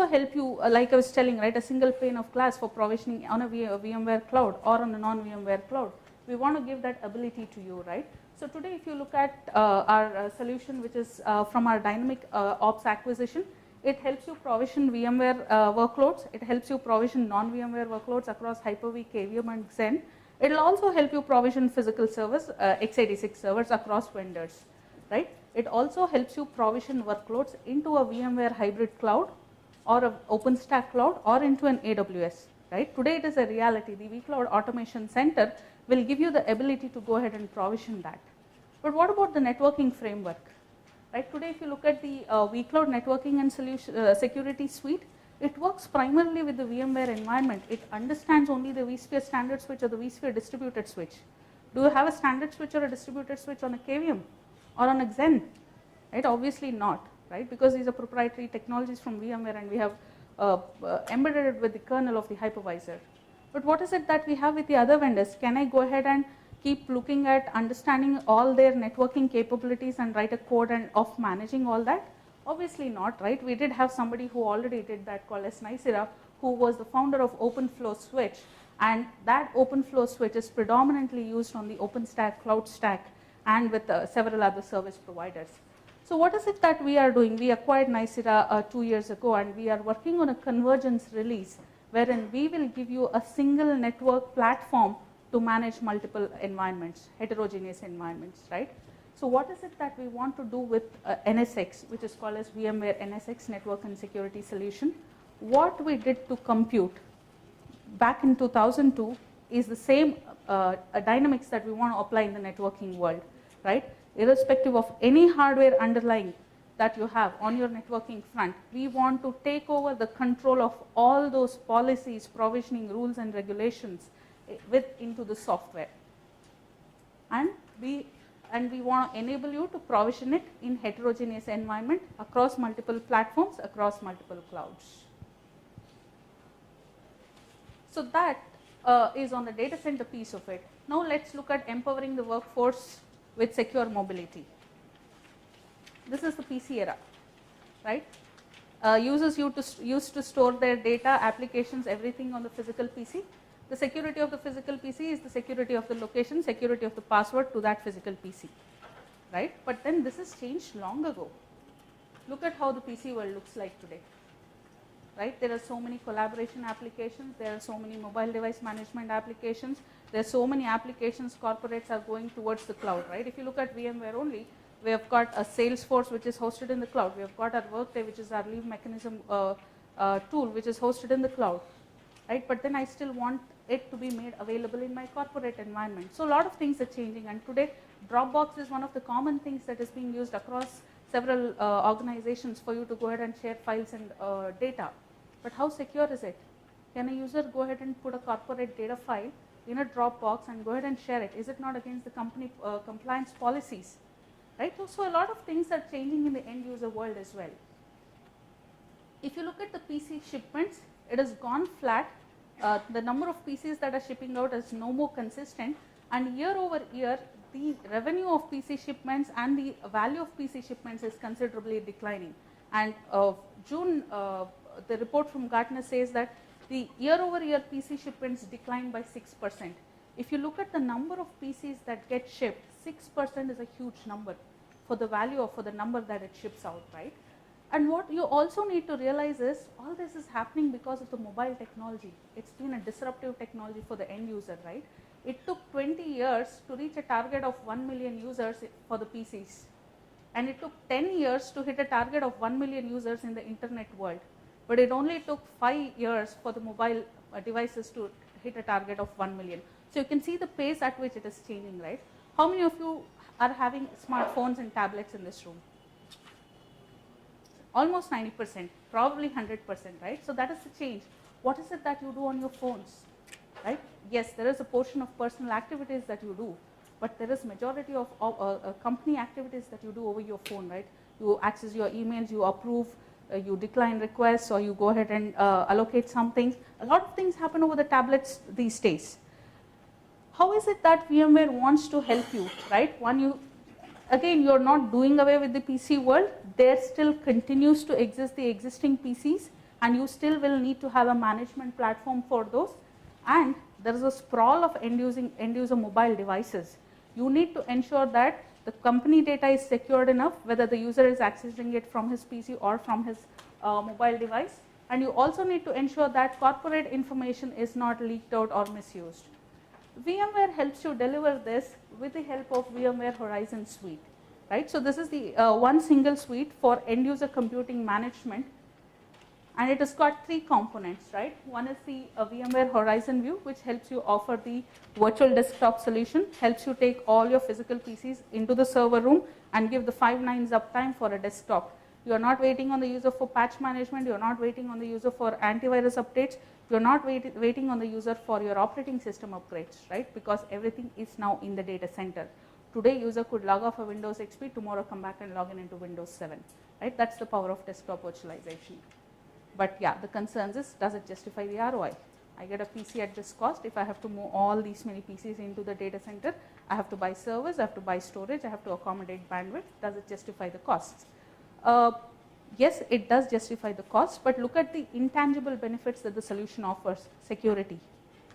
also help you, like I was telling, right, a single pane of glass for provisioning on a VMware cloud or on a non-VMware cloud. We want to give that ability to you, right? So today, if you look at our solution, which is from our Dynamic Ops acquisition, it helps you provision VMware workloads. It helps you provision non-VMware workloads across Hyper-V, KVM, and Xen. It will also help you provision physical servers, x86 servers across vendors, right? It also helps you provision workloads into a VMware hybrid cloud or an OpenStack cloud or into an AWS, right? Today it is a reality. The vCloud Automation Center will give you the ability to go ahead and provision that. But what about the networking framework? Right, today if you look at the vCloud networking and security suite, it works primarily with the VMware environment. It understands only the vSphere standard switch or the vSphere distributed switch. Do you have a standard switch or a distributed switch on a KVM or on a Xen? Right, obviously not, right, because these are proprietary technologies from VMware and we have embedded it with the kernel of the hypervisor. But what is it that we have with the other vendors? Can I go ahead and keep looking at understanding all their networking capabilities and write a code and of managing all that? Obviously not, right? We did have somebody who already did that called as Nicira, who was the founder of OpenFlow Switch, and that OpenFlow Switch is predominantly used on the OpenStack cloud stack and with several other service providers. So what is it that we are doing? We acquired Nicira 2 years ago, and we are working on a convergence release wherein we will give you a single network platform to manage multiple environments, heterogeneous environments, right? So what is it that we want to do with NSX, which is called as VMware NSX Network and Security Solution? What we did to compute back in 2002 is the same dynamics that we want to apply in the networking world, right? Irrespective of any hardware underlying that you have on your networking front, we want to take over the control of all those policies, provisioning rules and regulations into the software, and we want to enable you to provision it in heterogeneous environment across multiple platforms, across multiple clouds. So that is on the data center piece of it. Now let's look at empowering the workforce with secure mobility. This is the PC era, right? Users used to store their data, applications, everything on the physical PC. The security of the physical PC is the security of the location, security of the password to that physical PC, right? But then this has changed long ago. Look at how the PC world looks like today, right? There are so many collaboration applications, there are so many mobile device management applications, there are so many applications corporates are going towards the cloud, right? If you look at VMware only, we have got a Salesforce which is hosted in the cloud, we have got our Workday which is our leave mechanism tool which is hosted in the cloud, right? But then I still want it to be made available in my corporate environment. So a lot of things are changing, and today Dropbox is one of the common things that is being used across several organizations for you to go ahead and share files and data. But how secure is it? Can a user go ahead and put a corporate data file in a Dropbox and go ahead and share it? Is it not against the company compliance policies? Right? So a lot of things are changing in the end user world as well. If you look at the PC shipments, it has gone flat. The number of PCs that are shipping out is no more consistent, and year over year the revenue of PC shipments and the value of PC shipments is considerably declining. And June, the report from Gartner says that the year over year PC shipments declined by 6%. If you look at the number of PCs that get shipped, 6% is a huge number for the value or for the number that it ships out, right? And what you also need to realize is all this is happening because of the mobile technology. It's been a disruptive technology for the end user, right? It took 20 years to reach a target of 1 million users for the PCs. And it took 10 years to hit a target of 1 million users in the internet world. But it only took 5 years for the mobile devices to hit a target of 1 million. So you can see the pace at which it is changing, right? How many of you are having smartphones and tablets in this room? Almost 90%, probably 100%, right? So that is the change. What is it that you do on your phones, right? Yes, there is a portion of personal activities that you do, but there is majority of company activities that you do over your phone, right? You access your emails, you approve, you decline requests, or you go ahead and allocate something. A lot of things happen over the tablets these days. How is it that VMware wants to help you, right? Again, you're not doing away with the PC world. There still continues to exist the existing PCs, and you still will need to have a management platform for those. And there is a sprawl of end user mobile devices. You need to ensure that the company data is secured enough, whether the user is accessing it from his PC or from his mobile device. And you also need to ensure that corporate information is not leaked out or misused. VMware helps you deliver this with the help of VMware Horizon Suite, right? So this is the one single suite for end user computing management, and it has got three components, right? One is the VMware Horizon View, which helps you offer the virtual desktop solution, helps you take all your physical PCs into the server room and give the 5 nines uptime for a desktop. You are not waiting on the user for patch management, you are not waiting on the user for antivirus updates, you are not waiting on the user for your operating system upgrades, right? Because everything is now in the data center. Today, user could log off a Windows XP, tomorrow come back and log in into Windows 7, right? That's the power of desktop virtualization. But yeah, the concerns is, does it justify the ROI? I get a PC at this cost. If I have to move all these many PCs into the data center, I have to buy servers, I have to buy storage, I have to accommodate bandwidth. Does it justify the costs? Yes, it does justify the cost, but look at the intangible benefits that the solution offers. Security,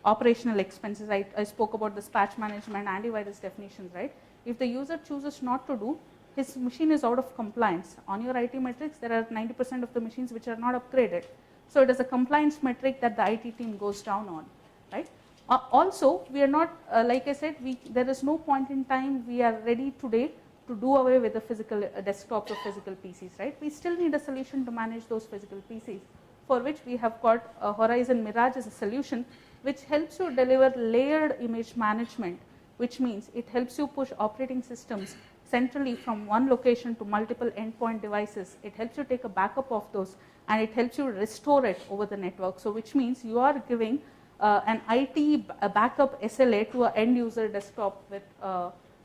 operational expenses. I spoke about this patch management, antivirus definitions, right? If the user chooses not to do, his machine is out of compliance. On your IT metrics, there are 90% of the machines which are not upgraded. So it is a compliance metric that the IT team goes down on, right? Also, we are not, like I said, there is no point in time we are ready today to do away with the physical desktops or physical PCs, right? We still need a solution to manage those physical PCs, for which we have got Horizon Mirage as a solution, which helps you deliver layered image management, which means it helps you push operating systems centrally from one location to multiple endpoint devices. It helps you take a backup of those, and it helps you restore it over the network. So which means you are giving an IT backup SLA to an end user desktop with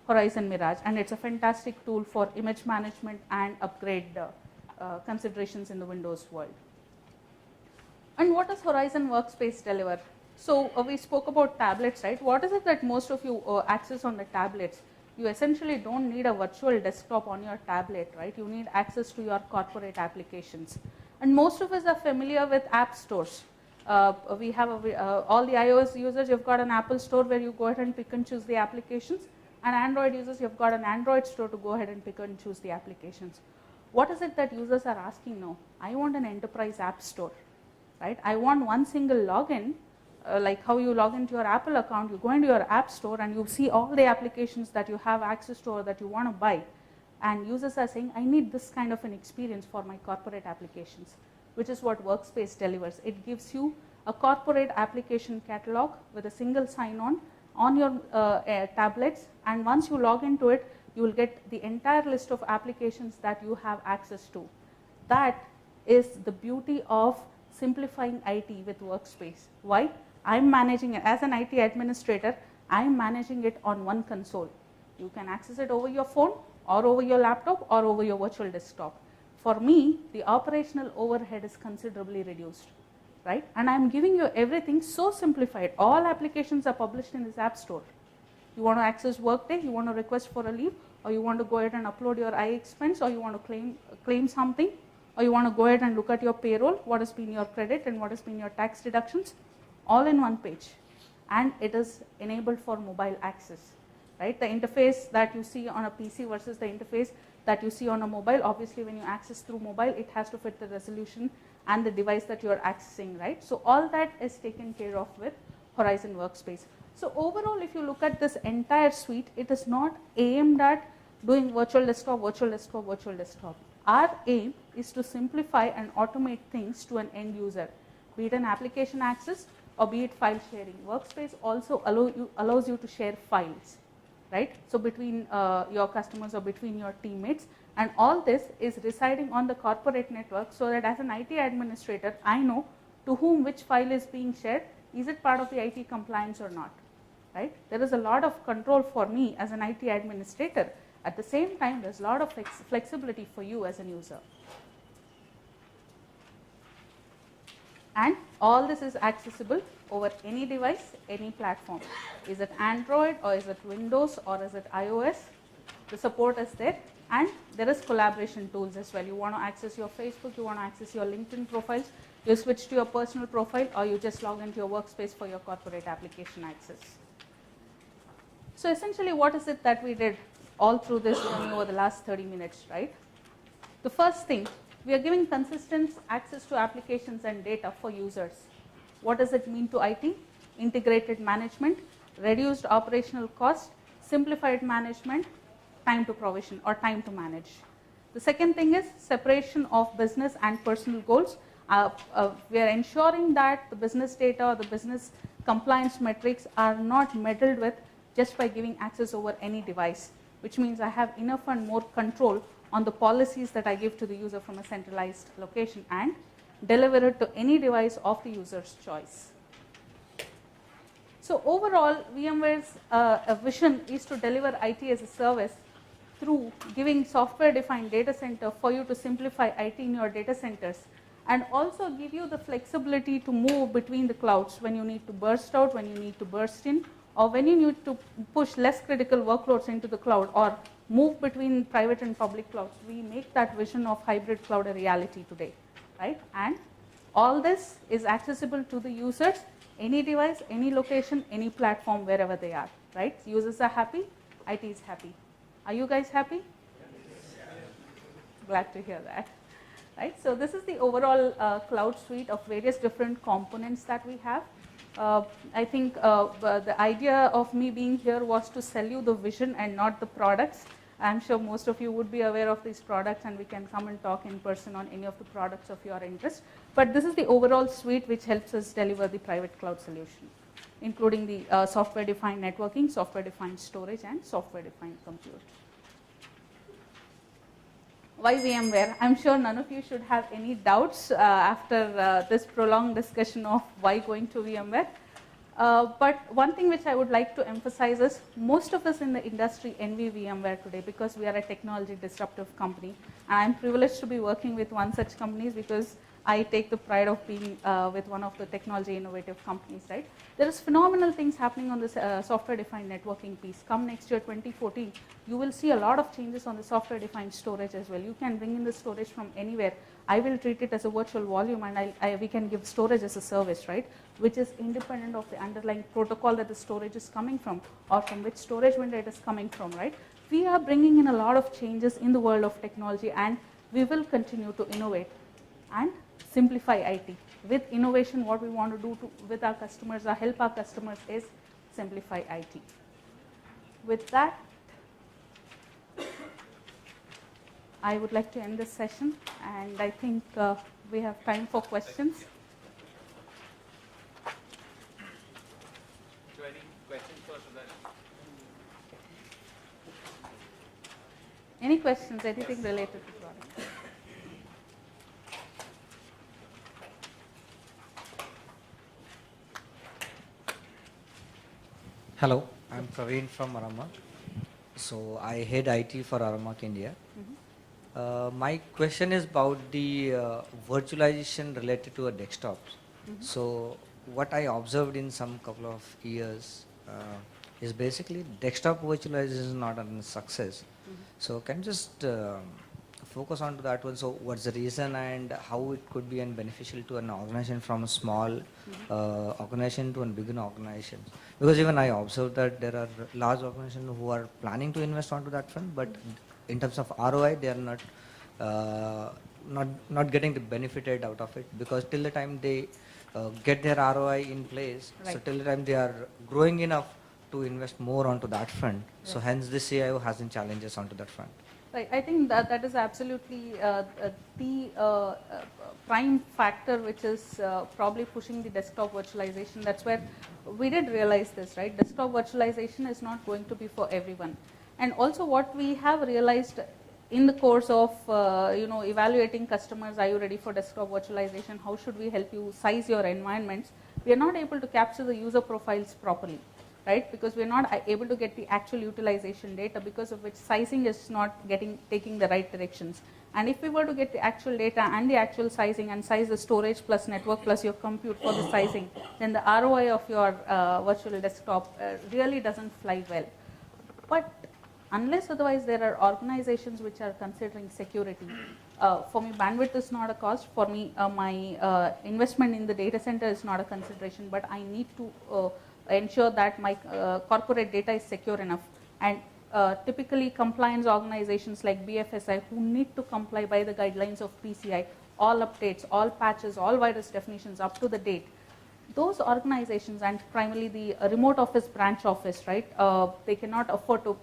Horizon Mirage, and it's a fantastic tool for image management and upgrade considerations in the Windows world. And what does Horizon Workspace deliver? So we spoke about tablets, right? What is it that most of you access on the tablets? You essentially don't need a virtual desktop on your tablet, right? You need access to your corporate applications. And most of us are familiar with app stores. We have all the iOS users, you've got an Apple store where you go ahead and pick and choose the applications. And Android users, you've got an Android store to go ahead and pick and choose the applications. What is it that users are asking now? I want an enterprise app store, right? I want one single login. Like how you log into your Apple account, you go into your app store and you see all the applications that you have access to or that you want to buy. And users are saying, I need this kind of an experience for my corporate applications, which is what Workspace delivers. It gives you a corporate application catalog with a single sign-on your tablets. And once you log into it, you will get the entire list of applications that you have access to. That is the beauty of simplifying IT with Workspace. Why? I'm managing it as an IT administrator. I'm managing it on one console. You can access it over your phone or over your laptop or over your virtual desktop. For me, the operational overhead is considerably reduced, right? And I'm giving you everything so simplified. All applications are published in this app store. You want to access Workday, you want to request for a leave, or you want to go ahead and upload your iExpense, or you want to claim something, or you want to go ahead and look at your payroll, what has been your credit and what has been your tax deductions, all in one page. And it is enabled for mobile access, right? The interface that you see on a PC versus the interface that you see on a mobile, obviously when you access through mobile, it has to fit the resolution and the device that you are accessing, right? So all that is taken care of with Horizon Workspace. So overall, if you look at this entire suite, it is not aimed at doing virtual desktop, virtual desktop, virtual desktop. Our aim is to simplify and automate things to an end user, be it an application access or be it file sharing. Workspace also allows you to share files, right? So between your customers or between your teammates, and all this is residing on the corporate network, so that as an IT administrator, I know to whom which file is being shared. Is it part of the IT compliance or not, right? There is a lot of control for me as an IT administrator. At the same time, there's a lot of flexibility for you as a user. And all this is accessible over any device, any platform. Is it Android or is it Windows or is it iOS? The support is there, and there is collaboration tools as well. You want to access your Facebook, you want to access your LinkedIn profiles, You switch to your personal profile, or you just log into your workspace for your corporate application access. So essentially, what is it that we did all through this journey over the last 30 minutes, right? The first thing, we are giving consistent access to applications and data for users. What does it mean to IT? Integrated management, reduced operational cost, simplified management, time to provision or time to manage. The second thing is separation of business and personal goals. We are ensuring that the business data or the business compliance metrics are not meddled with just by giving access over any device, which means I have enough and more control on the policies that I give to the user from a centralized location and deliver it to any device of the user's choice. So overall, VMware's vision is to deliver IT as a service through giving software-defined data center for you to simplify IT in your data centers, and also give you the flexibility to move between the clouds when you need to burst out, when you need to burst in, or when you need to push less critical workloads into the cloud or move between private and public clouds. We make that vision of hybrid cloud a reality today, right? And all this is accessible to the users, any device, any location, any platform, wherever they are, right? Users are happy, IT is happy. Are you guys happy? Yes. Glad to hear that. Right? So this is the overall cloud suite of various different components that we have. I think the idea of me being here was to sell you the vision and not the products. I'm sure most of you would be aware of these products, and we can come and talk in person on any of the products of your interest. But this is the overall suite which helps us deliver the private cloud solution, including the software-defined networking, software-defined storage, and software-defined compute. Why VMware? I'm sure none of you should have any doubts after this prolonged discussion of why going to VMware. But one thing which I would like to emphasize is most of us in the industry envy VMware today because we are a technology disruptive company. And I'm privileged to be working with one such company because I take the pride of being with one of the technology innovative companies, right? There is phenomenal things happening on this software-defined networking piece. Come next year, 2014, you will see a lot of changes on the software-defined storage as well. You can bring in the storage from anywhere. I will treat it as a virtual volume, and we can give storage as a service, right? Which is independent of the underlying protocol that the storage is coming from, or from which storage vendor it is coming from, right? We are bringing in a lot of changes in the world of technology, and we will continue to innovate and simplify IT. With innovation, what we want to do with our customers or help our customers is simplify IT. With that, I would like to end this session, and I think we have time for questions. So any questions for Sudhanshu? Any questions, anything related to product? Hello, I'm Praveen from Aramark. So I head IT for Aramark India. My question is about the virtualization related to a desktop. So what I observed in some couple of years is basically desktop virtualization is not a success. So can you just focus on to that one? So what's the reason and how it could be beneficial to an organization from a small organization to a bigger organization? Because even I observed that there are large organizations who are planning to invest onto that front, but in terms of ROI, they are not getting the benefited out of it, because till the time they get their ROI in place, Right. so till the time they are growing enough to invest more onto that front. Right. So hence this CIO has some challenges onto that front. Right. I think that is absolutely the prime factor which is probably pushing the desktop virtualization. That's where we did realize this, right? Desktop virtualization is not going to be for everyone. And also what we have realized in the course of evaluating customers, are you ready for desktop virtualization? How should we help you size your environments? We are not able to capture the user profiles properly, right? Because we're not able to get the actual utilization data, because of which sizing is not taking the right directions. And if we were to get the actual data and the actual sizing and size the storage plus network plus your compute for the sizing, then the ROI of your virtual desktop really doesn't fly well. But unless otherwise there are organizations which are considering security, For me, bandwidth is not a cost. For me, my investment in the data center is not a consideration, but I need to ensure that my corporate data is secure enough. And typically compliance organizations like BFSI, who need to comply by the guidelines of PCI, all updates, all patches, all virus definitions up to the date, those organizations, and primarily the remote office, branch office, right, they cannot afford to,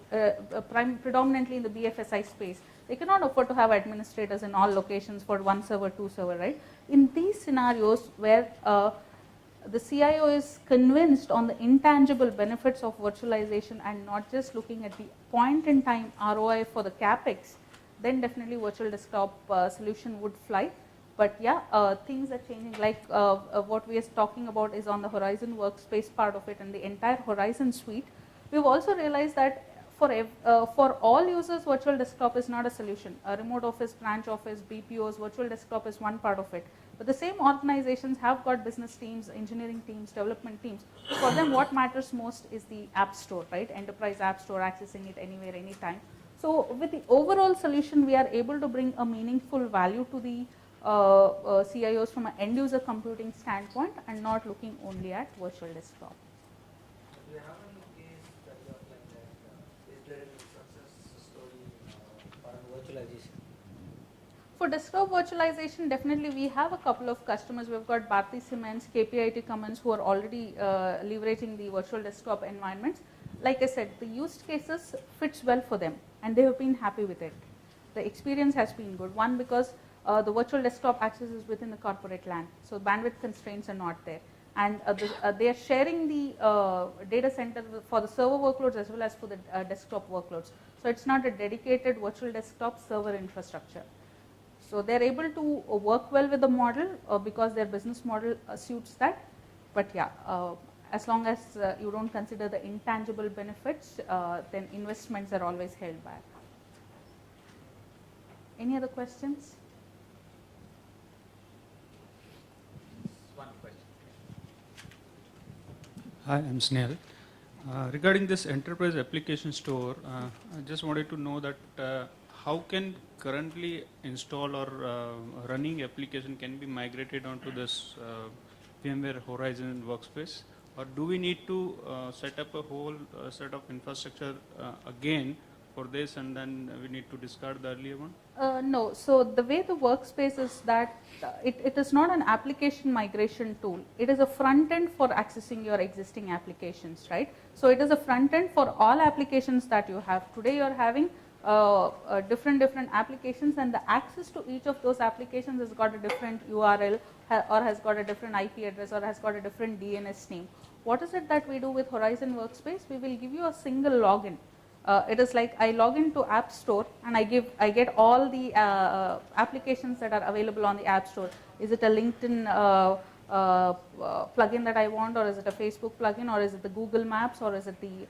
predominantly in the BFSI space, they cannot afford to have administrators in all locations for one server, two server, right. In these scenarios where the CIO is convinced on the intangible benefits of virtualization and not just looking at the point in time ROI for the CapEx, then definitely virtual desktop solution would fly. But yeah, things are changing, like what we are talking about is on the Horizon workspace part of it and the entire Horizon suite. We've also realized that for all users, virtual desktop is not a solution. A remote office, branch office, BPOs, virtual desktop is one part of it. But the same organizations have got business teams, engineering teams, development teams. For them, what matters most is the app store, right? Enterprise app store, accessing it anywhere, anytime. So with the overall solution, we are able to bring a meaningful value to the CIOs from an end user computing standpoint and not looking only at virtual desktop. Do you have any case that you have like that? Is there any success story for virtualization? For desktop virtualization, definitely we have a couple of customers. We've got Bharti Cements, KPIT Cummins, who are already leveraging the virtual desktop environments. Like I said, the use cases fits well for them and they have been happy with it. The experience has been good. One, because the virtual desktop access is within the corporate LAN, so bandwidth constraints are not there. And they are sharing the data center for the server workloads as well as for the desktop workloads. So it's not a dedicated virtual desktop server infrastructure. So they're able to work well with the model because their business model suits that. But yeah, as long as you don't consider the intangible benefits, then investments are always held back. Any other questions? One question. Hi, I'm Snehal. Regarding this enterprise application store, I just wanted to know that how can currently install or running application can be migrated onto this VMware Horizon workspace, or do we need to set up a whole set of infrastructure again for this, and then we need to discard the earlier one? No, so the way the workspace is that it is not an application migration tool. It is a front end for accessing your existing applications, right? So it is a front end for all applications that you have. Today you are having different applications, and the access to each of those applications has got a different URL or has got a different IP address or has got a different DNS name. What is it that we do with Horizon Workspace? We will give you a single login. It is like I log into App Store and I get all the applications that are available on the App Store. Is it a LinkedIn plugin that I want, or is it a Facebook plugin, or is it the Google Maps, or is it the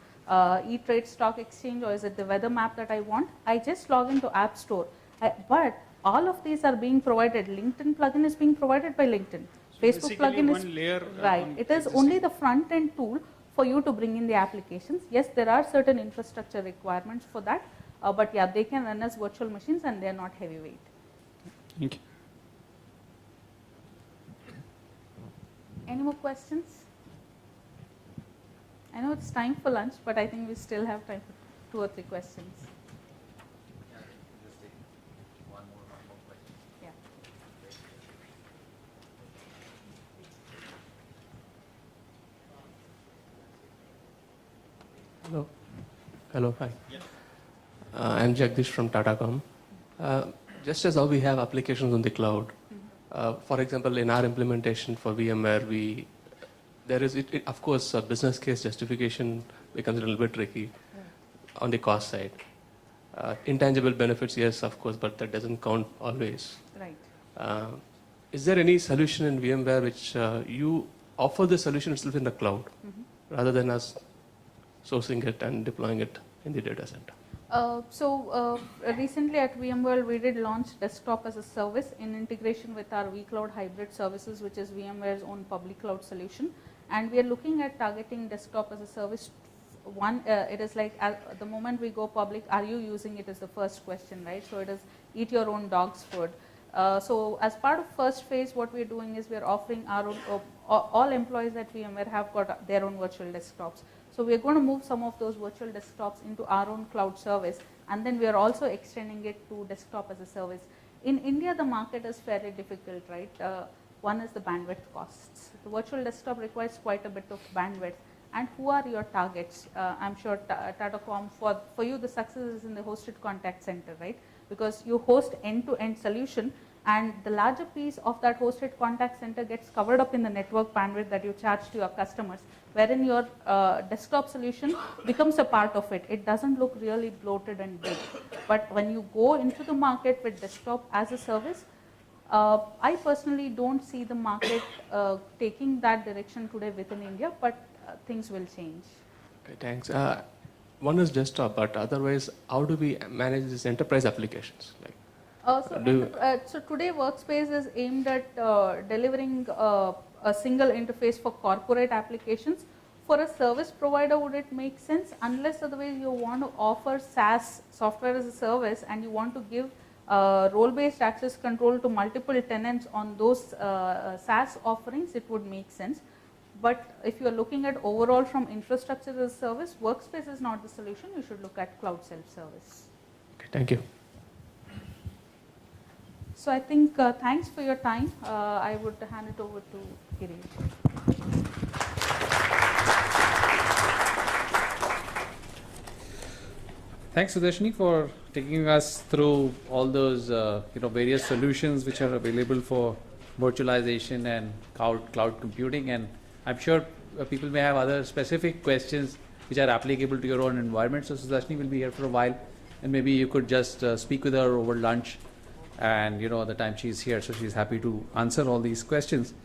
E-Trade Stock Exchange, or is it the weather map that I want? I just log into App Store. But all of these are being provided. LinkedIn plugin is being provided by LinkedIn. So Facebook plugin is one layer, right. It is only the front end tool for you to bring in the applications. Yes, there are certain infrastructure requirements for that, but yeah, they can run as virtual machines and they are not heavyweight. Thank you. Any more questions? I know it's time for lunch, but I think we still have time for 2 or 3 questions. Yeah, I think we can just take one more question. Yeah. Hello. Hello, hi. Yes. I'm Jagdish from Tatacom. Just as how we have applications on the cloud, for example, in our implementation for VMware, there is, of course, a business case justification becomes a little bit tricky on the cost side. Intangible benefits, yes, of course, but that doesn't count always. Right. Is there any solution in VMware which you offer the solution itself in the cloud rather than us sourcing it and deploying it in the data center? Recently at VMworld, we did launch desktop as a service in integration with our vCloud hybrid services, which is VMware's own public cloud solution. And we are looking at targeting desktop as a service one, it is like the moment we go public, are you using it is the first question, right? So it is eat your own dog's food. So as part of first phase, what we're doing is we're offering our own, all employees at VMware have got their own virtual desktops. So we're going to move some of those virtual desktops into our own cloud service, and then we are also extending it to desktop as a service. In India, the market is fairly difficult, right? One is the bandwidth costs. The virtual desktop requires quite a bit of bandwidth. And who are your targets? I'm sure Tatacom, for you the success is in the hosted contact center, right? Because you host end-to-end solution, and the larger piece of that hosted contact center gets covered up in the network bandwidth that you charge to your customers, wherein your desktop solution becomes a part of it. It doesn't look really bloated and big. But when you go into the market with desktop as a service, I personally don't see the market taking that direction today within India, but things will change. Okay, thanks. One is desktop, but otherwise, how do we manage these enterprise applications? Like, So today Workspace is aimed at delivering a single interface for corporate applications. For a service provider, would it make sense? Unless otherwise you want to offer SaaS, software as a service, and you want to give role-based access control to multiple tenants on those SaaS offerings, it would make sense. But if you are looking at overall from infrastructure as a service, Workspace is not the solution. You should look at cloud self-service. okay, thank you. So I think thanks for your time. I would hand it over to Girish. Thanks, Sudarshini, for taking us through all those various solutions which are available for virtualization and cloud computing. And I'm sure people may have other specific questions which are applicable to your own environment. So Sudarshini will be here for a while, and maybe you could just speak with her over lunch. And the time she's here, so she's happy to answer all these questions.